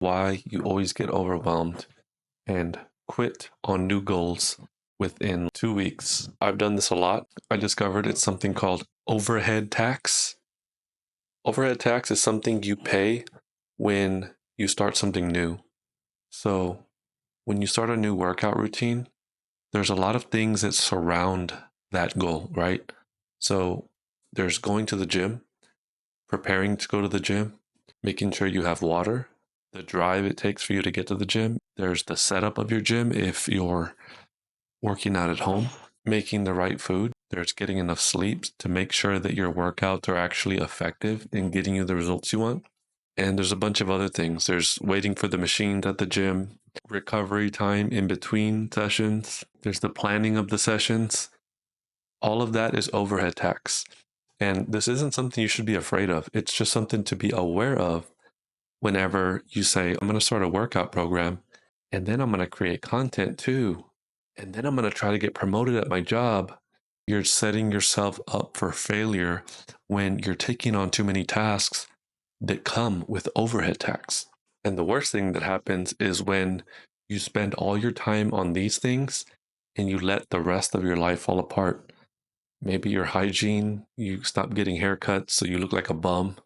why you always get overwhelmed and quit on new goals within 2 weeks. I've done this a lot. I discovered it's something called overhead tax. Overhead tax is something you pay when you start something new. So when you start a new workout routine, there's a lot of things that surround that goal, right? So there's going to the gym, preparing to go to the gym, making sure you have water, the drive it takes for you to get to the gym. There's the setup of your gym if you're working out at home, making the right food. There's getting enough sleep to make sure that your workouts are actually effective in getting you the results you want. And there's a bunch of other things. There's waiting for the machines at the gym, recovery time in between sessions. There's the planning of the sessions. All of that is overhead tax. And this isn't something you should be afraid of. It's just something to be aware of whenever you say, I'm going to start a workout program, and then I'm going to create content too, and then I'm going to try to get promoted at my job. You're setting yourself up for failure when you're taking on too many tasks that come with overhead tax. And the worst thing that happens is when you spend all your time on these things and you let the rest of your life fall apart. Maybe your hygiene, you stop getting haircuts so you look like a bum.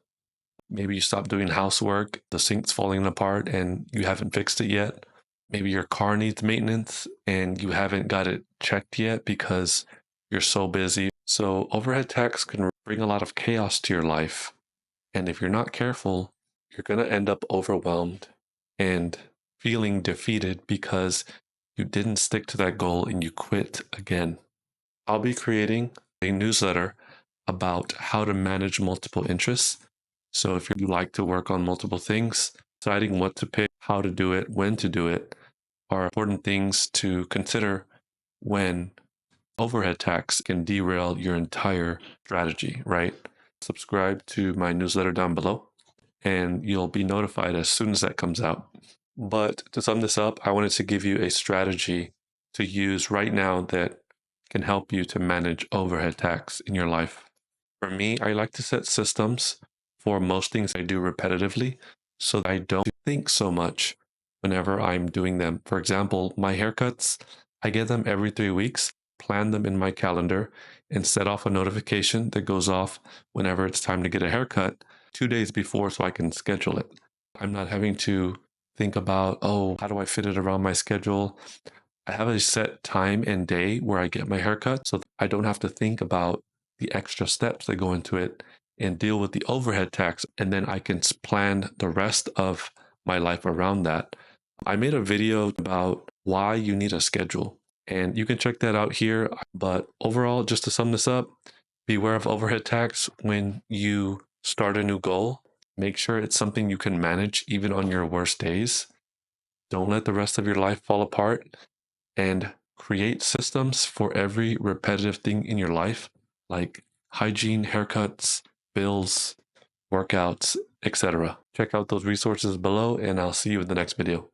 Maybe you stop doing housework, the sink's falling apart and you haven't fixed it yet. Maybe your car needs maintenance and you haven't got it checked yet because you're so busy. So overhead tax can bring a lot of chaos to your life. And if you're not careful, you're going to end up overwhelmed and feeling defeated because you didn't stick to that goal and you quit again. I'll be creating a newsletter about how to manage multiple interests. So if you like to work on multiple things, deciding what to pick, how to do it, when to do it are important things to consider when overhead tax can derail your entire strategy, right? Subscribe to my newsletter down below and you'll be notified as soon as that comes out. But to sum this up, I wanted to give you a strategy to use right now that can help you to manage overhead tax in your life. For me, I like to set systems for most things I do repetitively so that I don't think so much whenever I'm doing them. For example, my haircuts, I get them every 3 weeks, plan them in my calendar, and set off a notification that goes off whenever it's time to get a haircut 2 days before so I can schedule it. I'm not having to think about, oh, how do I fit it around my schedule? I have a set time and day where I get my haircut so I don't have to think about the extra steps that go into it and deal with the overhead tax. And then I can plan the rest of my life around that. I made a video about why you need a schedule and you can check that out here. But overall, just to sum this up, beware of overhead tax when you start a new goal. Make sure it's something you can manage even on your worst days. Don't let the rest of your life fall apart. And create systems for every repetitive thing in your life, like hygiene, haircuts, bills, workouts, etc. Check out those resources below, and I'll see you in the next video.